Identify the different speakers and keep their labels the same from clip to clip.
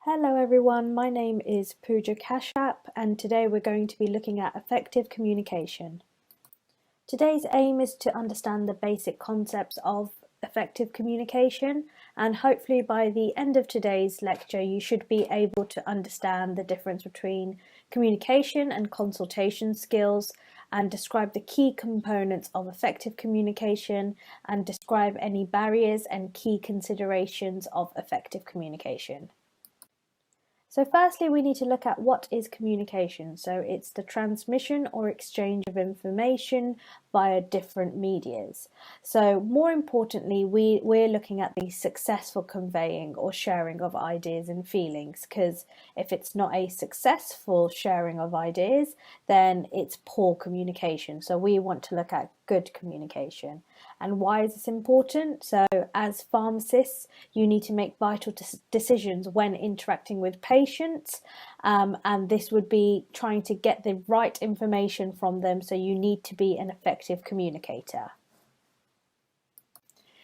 Speaker 1: Hello everyone, my name is Pooja Kashyap and today we're going to be looking at effective communication. Today's aim is to understand the basic concepts of effective communication, and hopefully by the end of today's lecture you should be able to understand the difference between communication and consultation skills and describe the key components of effective communication and describe any barriers and key considerations of effective communication. So firstly, we need to look at what is communication. So it's the transmission or exchange of information via different medias. So more importantly, we're looking at the successful conveying or sharing of ideas and feelings, because if it's not a successful sharing of ideas, then it's poor communication. So we want to look at good communication. And why is this important? So as pharmacists, you need to make vital decisions when interacting with patients, and this would be trying to get the right information from them, so you need to be an effective communicator.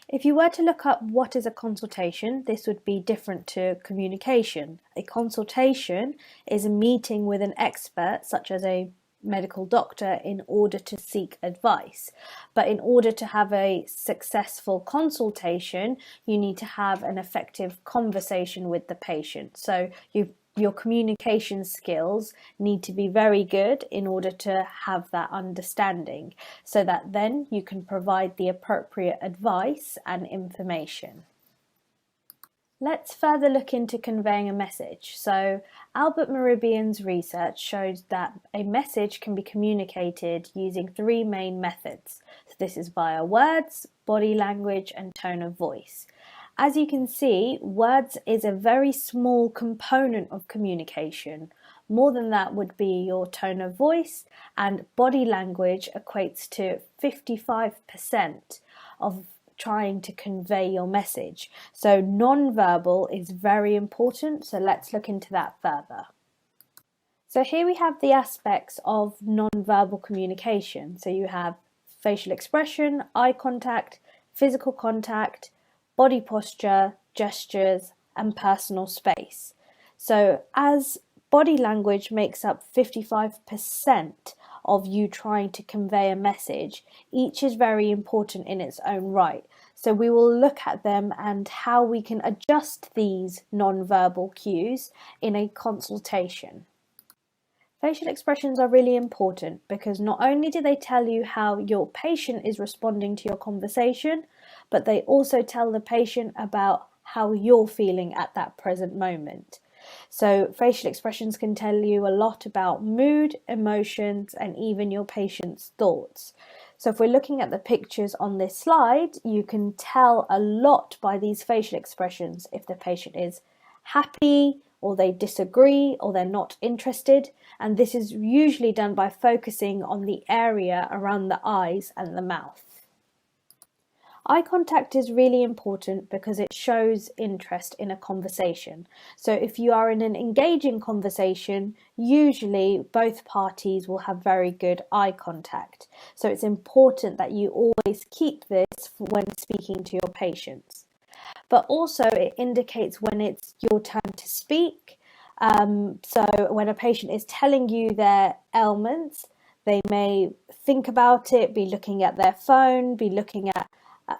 Speaker 1: If you were to look up what is a consultation, this would be different to communication. A consultation is a meeting with an expert, such as a medical doctor, in order to seek advice. But in order to have a successful consultation, you need to have an effective conversation with the patient. So your communication skills need to be very good in order to have that understanding, so that then you can provide the appropriate advice and information. Let's further look into conveying a message. So Albert Mehrabian's research shows that a message can be communicated using three main methods. So this is via words, body language, and tone of voice. As you can see, words is a very small component of communication. More than that would be your tone of voice, and body language equates to 55% of trying to convey your message. So non-verbal is very important, so let's look into that further. So here we have the aspects of non-verbal communication. So you have facial expression, eye contact, physical contact, body posture, gestures, and personal space. So as body language makes up 55% of you trying to convey a message, each is very important in its own right. So we will look at them and how we can adjust these non-verbal cues in a consultation. Facial expressions are really important because not only do they tell you how your patient is responding to your conversation, but they also tell the patient about how you're feeling at that present moment. So facial expressions can tell you a lot about mood, emotions, and even your patient's thoughts. So if we're looking at the pictures on this slide, you can tell a lot by these facial expressions if the patient is happy, or they disagree, or they're not interested. And this is usually done by focusing on the area around the eyes and the mouth. Eye contact is really important because it shows interest in a conversation. So if you are in an engaging conversation, usually both parties will have very good eye contact. So it's important that you always keep this when speaking to your patients. But also it indicates when it's your turn to speak. So when a patient is telling you their ailments, they may think about it, be looking at their phone, be looking at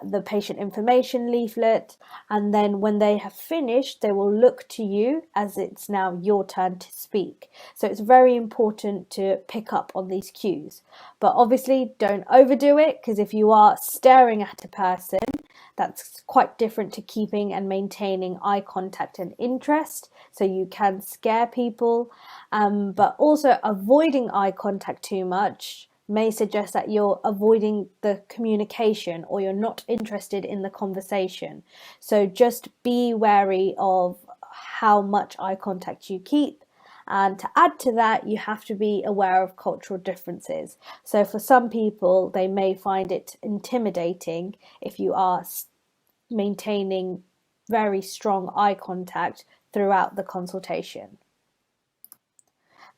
Speaker 1: the patient information leaflet, and then when they have finished, they will look to you as it's now your turn to speak. So it's very important to pick up on these cues. But obviously don't overdo it, because if you are staring at a person, that's quite different to keeping and maintaining eye contact and interest. So you can scare people, but also avoiding eye contact too much may suggest that you're avoiding the communication or you're not interested in the conversation. So just be wary of how much eye contact you keep. And to add to that, you have to be aware of cultural differences. So for some people, they may find it intimidating if you are maintaining very strong eye contact throughout the consultation.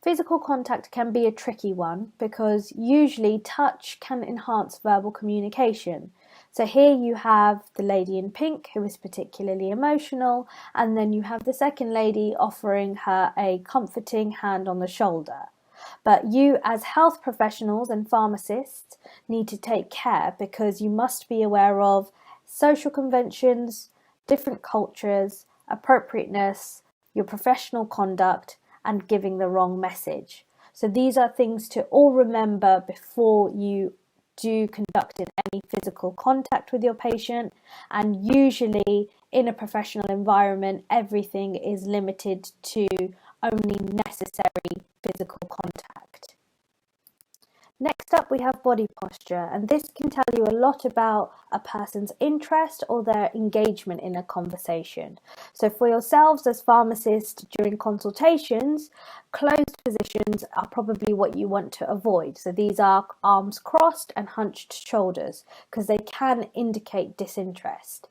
Speaker 1: Physical contact can be a tricky one because usually touch can enhance verbal communication. So here you have the lady in pink who is particularly emotional, and then you have the second lady offering her a comforting hand on the shoulder. But you, as health professionals and pharmacists, need to take care because you must be aware of social conventions, different cultures, appropriateness, your professional conduct, and giving the wrong message. So these are things to all remember before you do conduct any physical contact with your patient, and usually in a professional environment everything is limited to only necessary physical contact. Next up we have body posture, and this can tell you a lot about a person's interest or their engagement in a conversation. So for yourselves as pharmacists during consultations, closed positions are probably what you want to avoid. So these are arms crossed and hunched shoulders because they can indicate disinterest.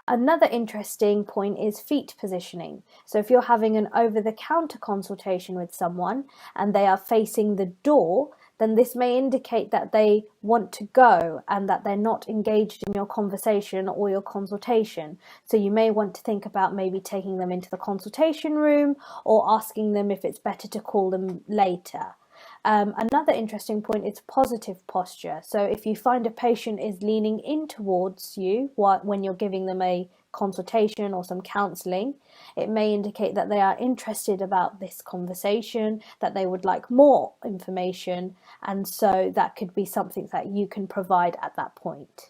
Speaker 1: Another interesting point is feet positioning. So if you're having an over-the-counter consultation with someone and they are facing the door, then this may indicate that they want to go and that they're not engaged in your conversation or your consultation. So you may want to think about maybe taking them into the consultation room or asking them if it's better to call them later. Another interesting point is positive posture. So if you find a patient is leaning in towards you when you're giving them a consultation or some counselling, it may indicate that they are interested about this conversation, that they would like more information, and so that could be something that you can provide at that point.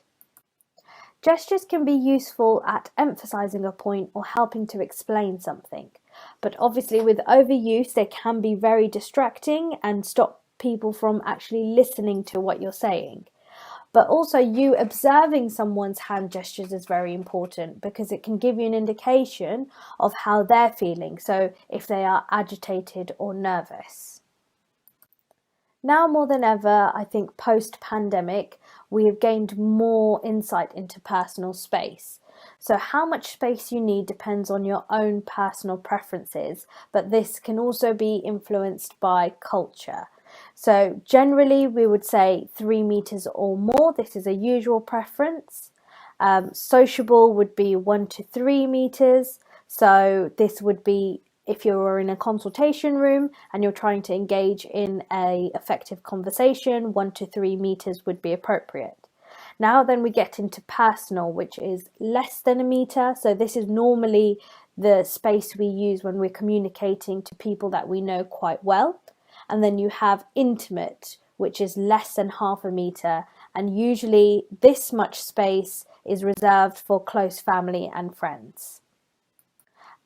Speaker 1: Gestures can be useful at emphasizing a point or helping to explain something, but obviously with overuse they can be very distracting and stop people from actually listening to what you're saying. But also you observing someone's hand gestures is very important because it can give you an indication of how they're feeling, so if they are agitated or nervous. Now more than ever, I think post-pandemic, we have gained more insight into personal space. So how much space you need depends on your own personal preferences, but this can also be influenced by culture. So generally we would say 3 meters or more. This is a usual preference. Sociable would be 1 to 3 meters. So this would be if you're in a consultation room and you're trying to engage in an effective conversation, 1 to 3 meters would be appropriate. Now then we get into personal, which is less than a meter. So this is normally the space we use when we're communicating to people that we know quite well. And then you have intimate, which is less than half a meter. And usually this much space is reserved for close family and friends.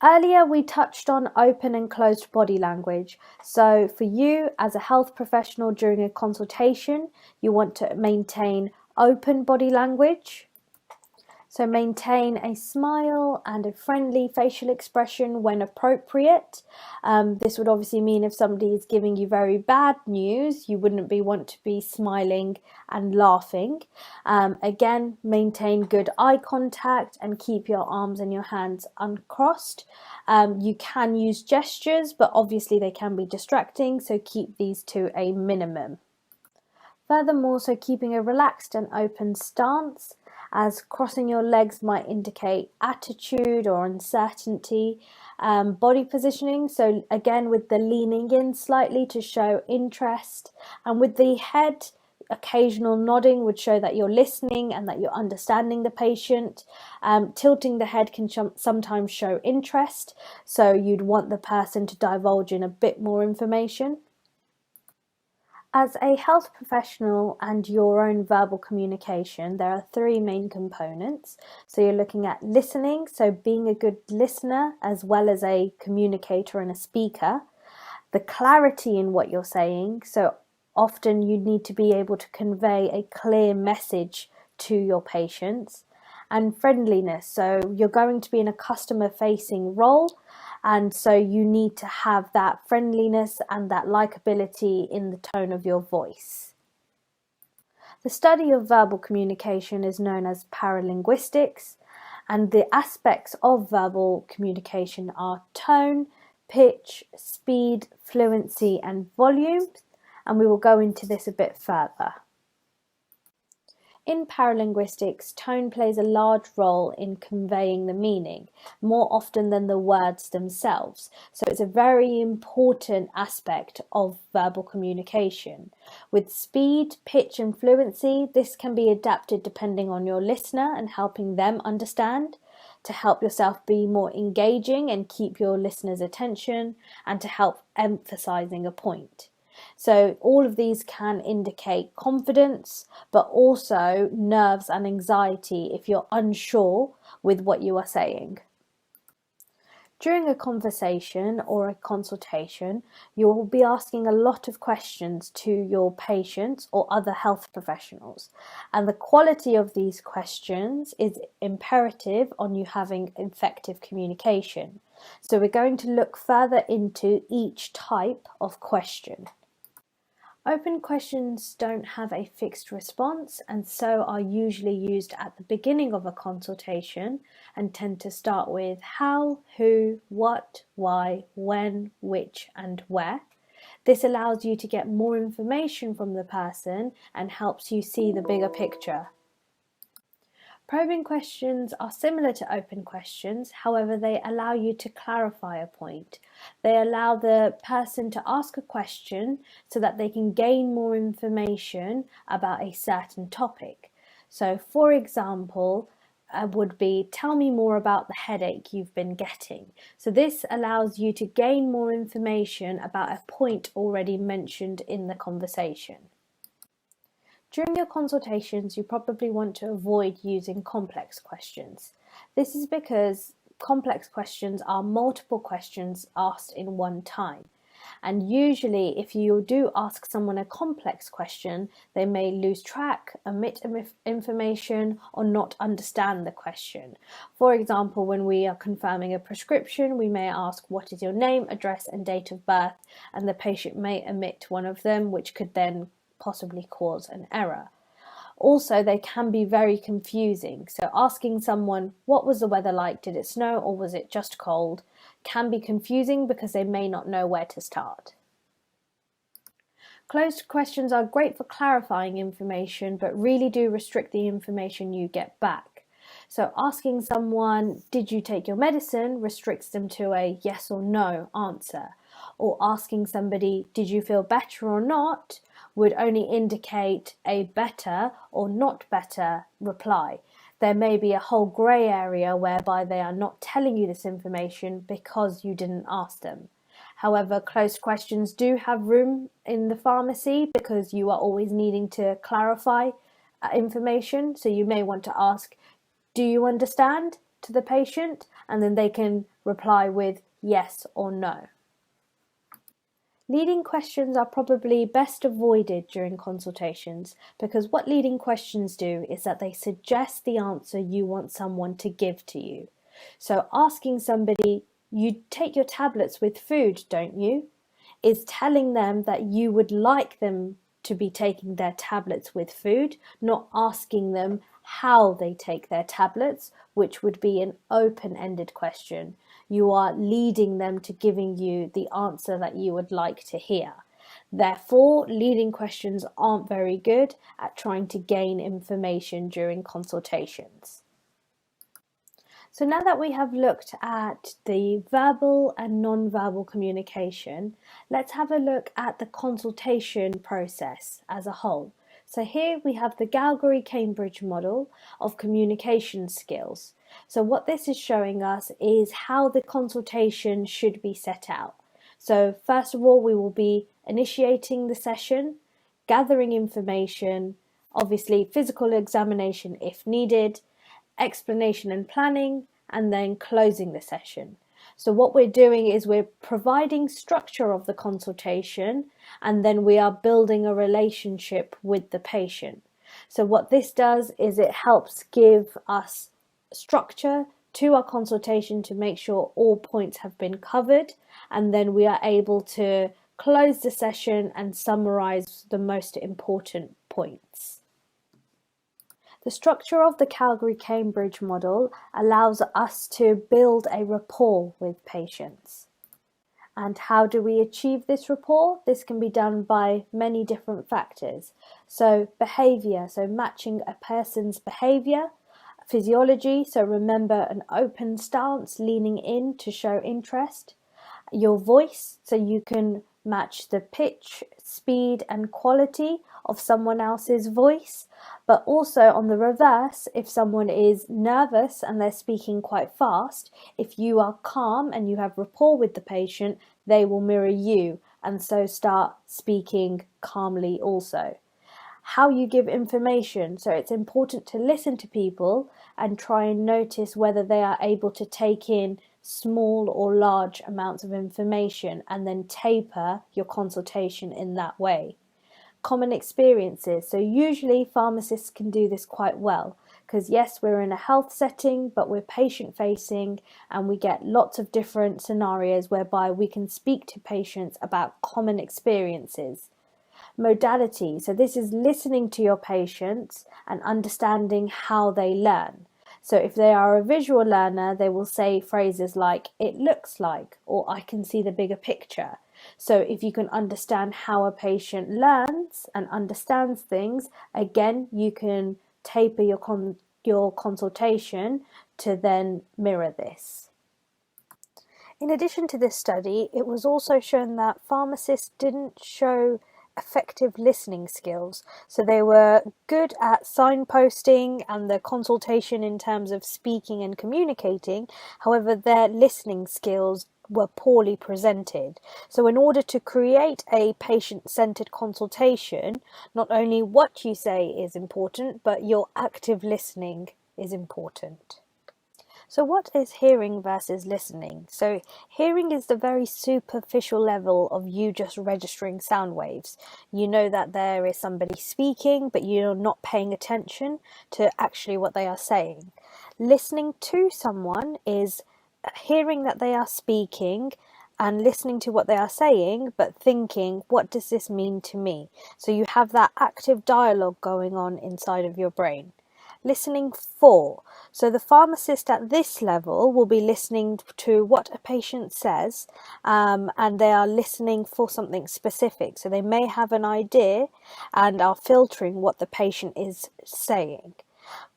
Speaker 1: Earlier we touched on open and closed body language. So for you as a health professional during a consultation, you want to maintain open body language. So maintain a smile and a friendly facial expression when appropriate. This would obviously mean if somebody is giving you very bad news, you wouldn't want to be smiling and laughing. Again, maintain good eye contact and keep your arms and your hands uncrossed. You can use gestures, but obviously they can be distracting, so keep these to a minimum. Furthermore, so keeping a relaxed and open stance, as crossing your legs might indicate attitude or uncertainty. Body positioning, so again with the leaning in slightly to show interest, and with the head, occasional nodding would show that you're listening and that you're understanding the patient. Tilting the head can sometimes show interest, so you'd want the person to divulge in a bit more information. As a health professional and your own verbal communication, there are 3 main components. So you're looking at listening, so being a good listener as well as a communicator and a speaker. The clarity in what you're saying, so often you need to be able to convey a clear message to your patients. And friendliness, so you're going to be in a customer-facing role, and so you need to have that friendliness and that likability in the tone of your voice. The study of verbal communication is known as paralinguistics, and the aspects of verbal communication are tone, pitch, speed, fluency, and volume, and we will go into this a bit further. In paralinguistics, tone plays a large role in conveying the meaning, more often than the words themselves. So it's a very important aspect of verbal communication. With speed, pitch, and fluency, this can be adapted depending on your listener and helping them understand, to help yourself be more engaging and keep your listener's attention, and to help emphasizing a point. So all of these can indicate confidence, but also nerves and anxiety if you're unsure with what you are saying. During a conversation or a consultation, you will be asking a lot of questions to your patients or other health professionals, and the quality of these questions is imperative on you having effective communication. So we're going to look further into each type of question. Open questions don't have a fixed response and so are usually used at the beginning of a consultation and tend to start with how, who, what, why, when, which, and where. This allows you to get more information from the person and helps you see the bigger picture. Probing questions are similar to open questions, however they allow you to clarify a point. They allow the person to ask a question so that they can gain more information about a certain topic. So for example, would be, tell me more about the headache you've been getting. So this allows you to gain more information about a point already mentioned in the conversation. During your consultations, you probably want to avoid using complex questions. This is because complex questions are multiple questions asked in one time. And usually, if you do ask someone a complex question, they may lose track, omit information, or not understand the question. For example, when we are confirming a prescription, we may ask, what is your name, address, and date of birth? And the patient may omit one of them, which could then possibly cause an error. Also, they can be very confusing. So asking someone, what was the weather like? Did it snow or was it just cold? Can be confusing because they may not know where to start. Closed questions are great for clarifying information, but really do restrict the information you get back. So asking someone, did you take your medicine, restricts them to a yes or no answer. Or asking somebody, did you feel better or not, would only indicate a better or not better reply. There may be a whole grey area whereby they are not telling you this information because you didn't ask them. However, closed questions do have room in the pharmacy because you are always needing to clarify information. So you may want to ask, do you understand, to the patient, and then they can reply with yes or no. Leading questions are probably best avoided during consultations because what leading questions do is that they suggest the answer you want someone to give to you. So asking somebody, you take your tablets with food, don't you? Is telling them that you would like them to be taking their tablets with food, not asking them how they take their tablets, which would be an open-ended question. You are leading them to giving you the answer that you would like to hear. Therefore, leading questions aren't very good at trying to gain information during consultations. So now that we have looked at the verbal and non-verbal communication, let's have a look at the consultation process as a whole. So here we have the Calgary-Cambridge model of communication skills. So what this is showing us is how the consultation should be set out. So first of all, we will be initiating the session, gathering information, obviously physical examination if needed, explanation and planning, and then closing the session. So what we're doing is we're providing structure of the consultation, and then we are building a relationship with the patient. So what this does is it helps give us structure to our consultation to make sure all points have been covered, and then we are able to close the session and summarize the most important points. The structure of the Calgary-Cambridge model allows us to build a rapport with patients. And how do we achieve this rapport? This can be done by many different factors. So behavior, so matching a person's behavior. Physiology, so remember an open stance, leaning in to show interest. Your voice, so you can match the pitch, speed and quality of someone else's voice. But also on the reverse, if someone is nervous and they're speaking quite fast, if you are calm and you have rapport with the patient, they will mirror you and so start speaking calmly also. How you give information, so it's important to listen to people and try and notice whether they are able to take in small or large amounts of information and then taper your consultation in that way. Common experiences, so usually pharmacists can do this quite well because yes, we're in a health setting, but we're patient facing and we get lots of different scenarios whereby we can speak to patients about common experiences. Modality, so this is listening to your patients and understanding how they learn. So if they are a visual learner, they will say phrases like, it looks like, or I can see the bigger picture. So if you can understand how a patient learns and understands things, again, you can taper your consultation to then mirror this. In addition to this study, it was also shown that pharmacists didn't show effective listening skills. So they were good at signposting and the consultation in terms of speaking and communicating. However, their listening skills were poorly presented. So in order to create a patient-centered consultation, not only what you say is important, but your active listening is important. So what is hearing versus listening? So hearing is the very superficial level of you just registering sound waves. You know that there is somebody speaking, but you're not paying attention to actually what they are saying. Listening to someone is hearing that they are speaking and listening to what they are saying, but thinking, what does this mean to me? So you have that active dialogue going on inside of your brain. Listening for. So the pharmacist at this level will be listening to what a patient says, and they are listening for something specific. So they may have an idea and are filtering what the patient is saying.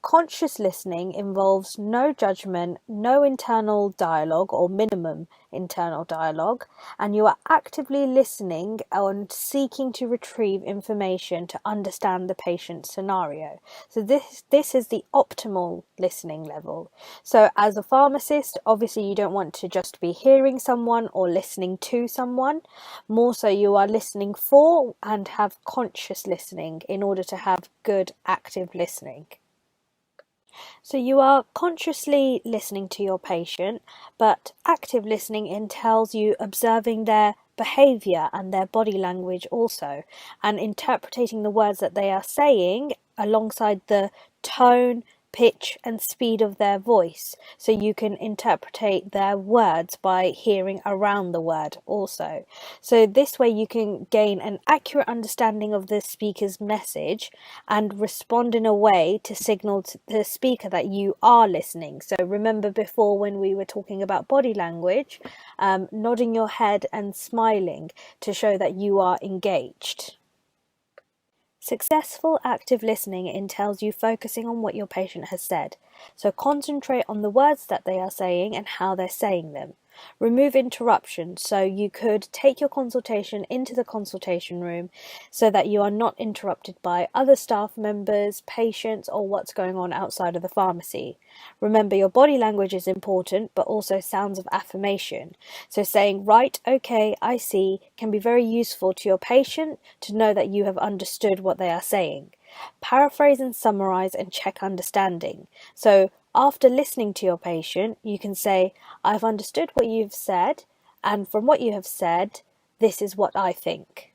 Speaker 1: Conscious listening involves no judgment, no internal dialogue or minimum internal dialogue, and you are actively listening and seeking to retrieve information to understand the patient's scenario. So this is the optimal listening level. So as a pharmacist, obviously you don't want to just be hearing someone or listening to someone. More so you are listening for and have conscious listening in order to have good active listening. So you are consciously listening to your patient, but active listening entails you observing their behavior and their body language also, and interpreting the words that they are saying alongside the tone, pitch and speed of their voice, so you can interpret their words by hearing around the word also. So this way you can gain an accurate understanding of the speaker's message and respond in a way to signal to the speaker that you are listening. So remember before when we were talking about body language, nodding your head and smiling to show that you are engaged. Successful active listening entails you focusing on what your patient has said. So concentrate on the words that they are saying and how they're saying them. Remove interruptions, so you could take your consultation into the consultation room so that you are not interrupted by other staff members, patients, or what's going on outside of the pharmacy. Remember, your body language is important, but also sounds of affirmation. So saying, right, okay, I see, can be very useful to your patient to know that you have understood what they are saying. Paraphrase and summarize and check understanding. So after listening to your patient, you can say, I've understood what you've said, and from what you have said, this is what I think.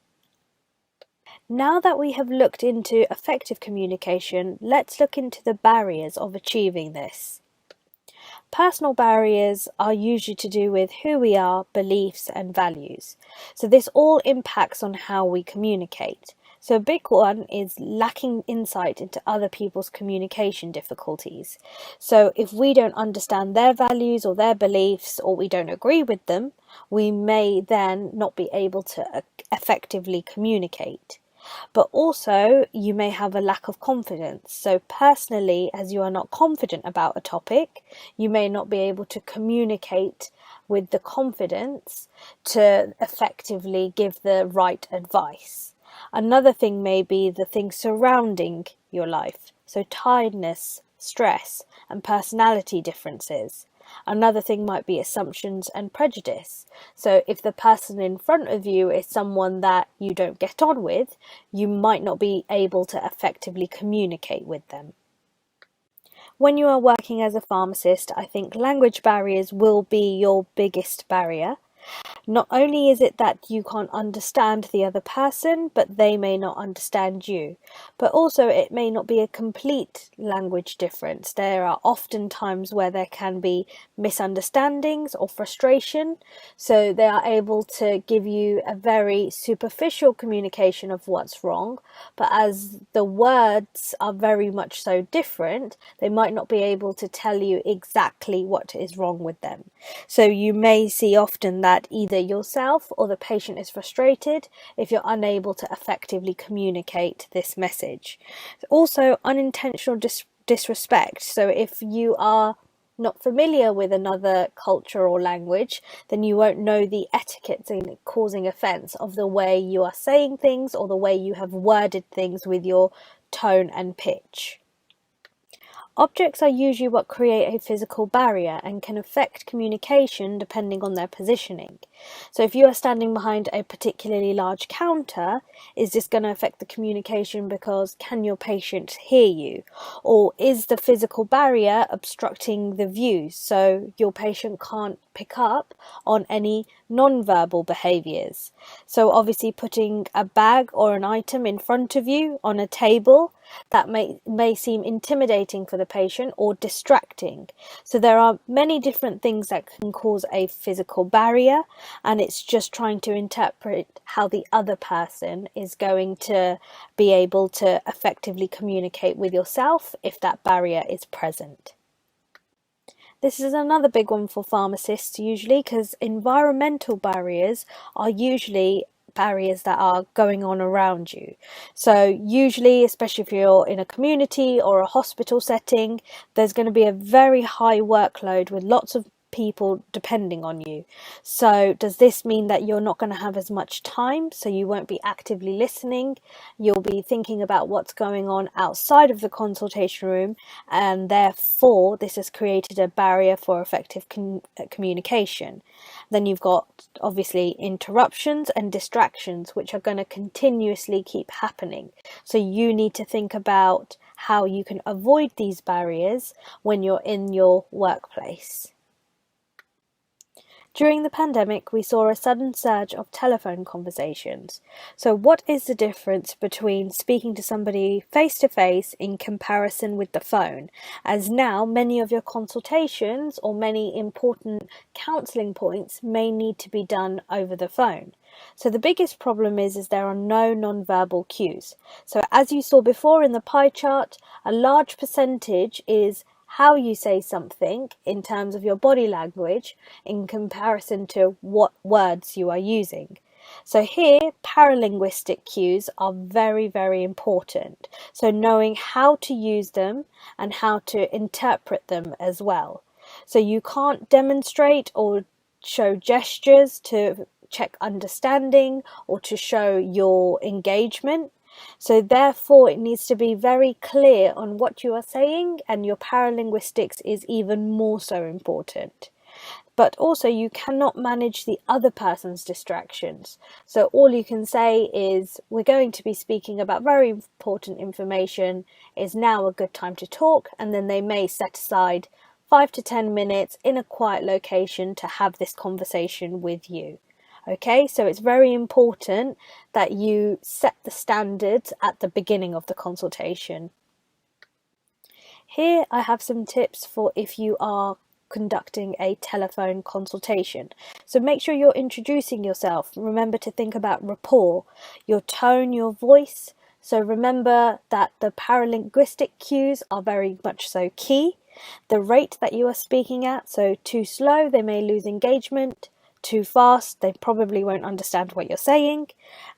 Speaker 1: Now that we have looked into effective communication, let's look into the barriers of achieving this. Personal barriers are usually to do with who we are, beliefs and values. So this all impacts on how we communicate. So a big one is lacking insight into other people's communication difficulties. So if we don't understand their values or their beliefs, or we don't agree with them, we may then not be able to effectively communicate. But also, you may have a lack of confidence. So personally, as you are not confident about a topic, you may not be able to communicate with the confidence to effectively give the right advice. Another thing may be the things surrounding your life, so tiredness, stress, and personality differences. Another thing might be assumptions and prejudice. So if the person in front of you is someone that you don't get on with, you might not be able to effectively communicate with them. When you are working as a pharmacist, I think language barriers will be your biggest barrier. Not only is it that you can't understand the other person, but they may not understand you. But also it may not be a complete language difference. There are often times where there can be misunderstandings or frustration. So they are able to give you a very superficial communication of what's wrong. But as the words are very much so different, they might not be able to tell you exactly what is wrong with them. So you may see often that either yourself or the patient is frustrated if you're unable to effectively communicate this message. Also, unintentional disrespect. So if you are not familiar with another culture or language, then you won't know the etiquettes in causing offence of the way you are saying things or the way you have worded things with your tone and pitch. Objects are usually what create a physical barrier and can affect communication depending on their positioning. So if you are standing behind a particularly large counter, is this going to affect the communication because can your patient hear you? Or is the physical barrier obstructing the view so your patient can't pick up on any non-verbal behaviours? So obviously putting a bag or an item in front of you on a table, that may seem intimidating for the patient or distracting. So there are many different things that can cause a physical barrier, and it's just trying to interpret how the other person is going to be able to effectively communicate with yourself if that barrier is present. This is another big one for pharmacists usually, because environmental barriers are usually barriers that are going on around you. So usually, especially if you're in a community or a hospital setting, there's going to be a very high workload with lots of people depending on you. So does this mean that you're not going to have as much time, so you won't be actively listening? You'll be thinking about what's going on outside of the consultation room, and therefore this has created a barrier for effective communication. Then you've got obviously interruptions and distractions, which are going to continuously keep happening. So you need to think about how you can avoid these barriers when you're in your workplace. During the pandemic, we saw a sudden surge of telephone conversations. So what is the difference between speaking to somebody face to face in comparison with the phone? As now many of your consultations or many important counselling points may need to be done over the phone. So the biggest problem is there are no non-verbal cues. So as you saw before in the pie chart, a large percentage is how you say something in terms of your body language in comparison to what words you are using. So here, paralinguistic cues are very, very important. So knowing how to use them and how to interpret them as well. So you can't demonstrate or show gestures to check understanding or to show your engagement. So therefore it needs to be very clear on what you are saying, and your paralinguistics is even more so important. But also you cannot manage the other person's distractions. So all you can say is, we're going to be speaking about very important information, is now a good time to talk, and then they may set aside 5 to 10 minutes in a quiet location to have this conversation with you. Okay, so it's very important that you set the standards at the beginning of the consultation. Here I have some tips for if you are conducting a telephone consultation. So make sure you're introducing yourself. Remember to think about rapport, your tone, your voice. So remember that the paralinguistic cues are very much so key. The rate that you are speaking at, so too slow, they may lose engagement. Too fast, they probably won't understand what you're saying.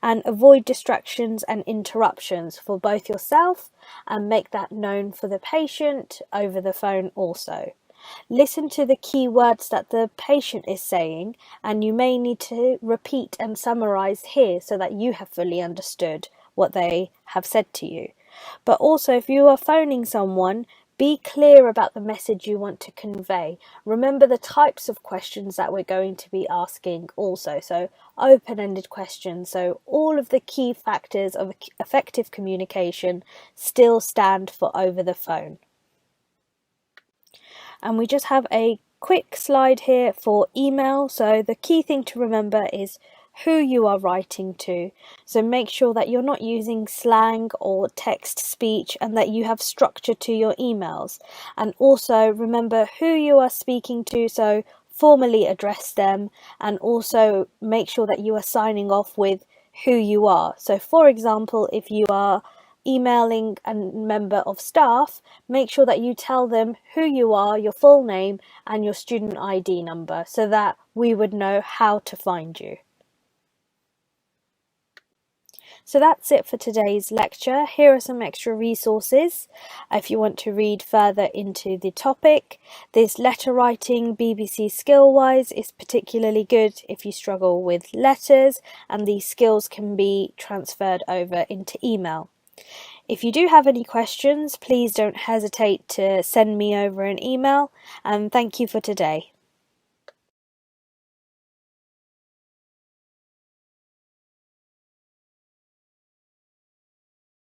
Speaker 1: And avoid distractions and interruptions for both yourself, and make that known for the patient over the phone also. Listen to the key words that the patient is saying, and you may need to repeat and summarize here so that you have fully understood what they have said to you. But also, if you are phoning someone, be clear about the message you want to convey. Remember the types of questions that we're going to be asking also. So open-ended questions. So all of the key factors of effective communication still stand for over the phone. And we just have a quick slide here for email. So the key thing to remember is who you are writing to. So make sure that you're not using slang or text speech, and that you have structure to your emails. And also remember who you are speaking to, so formally address them, and also make sure that you are signing off with who you are. So for example, if you are emailing a member of staff, make sure that you tell them who you are, your full name, and your student ID number, so that we would know how to find you. So that's it for today's lecture. Here are some extra resources if you want to read further into the topic. This letter writing BBC Skillwise is particularly good if you struggle with letters, and these skills can be transferred over into email. If you do have any questions, please don't hesitate to send me over an email, and thank you for today.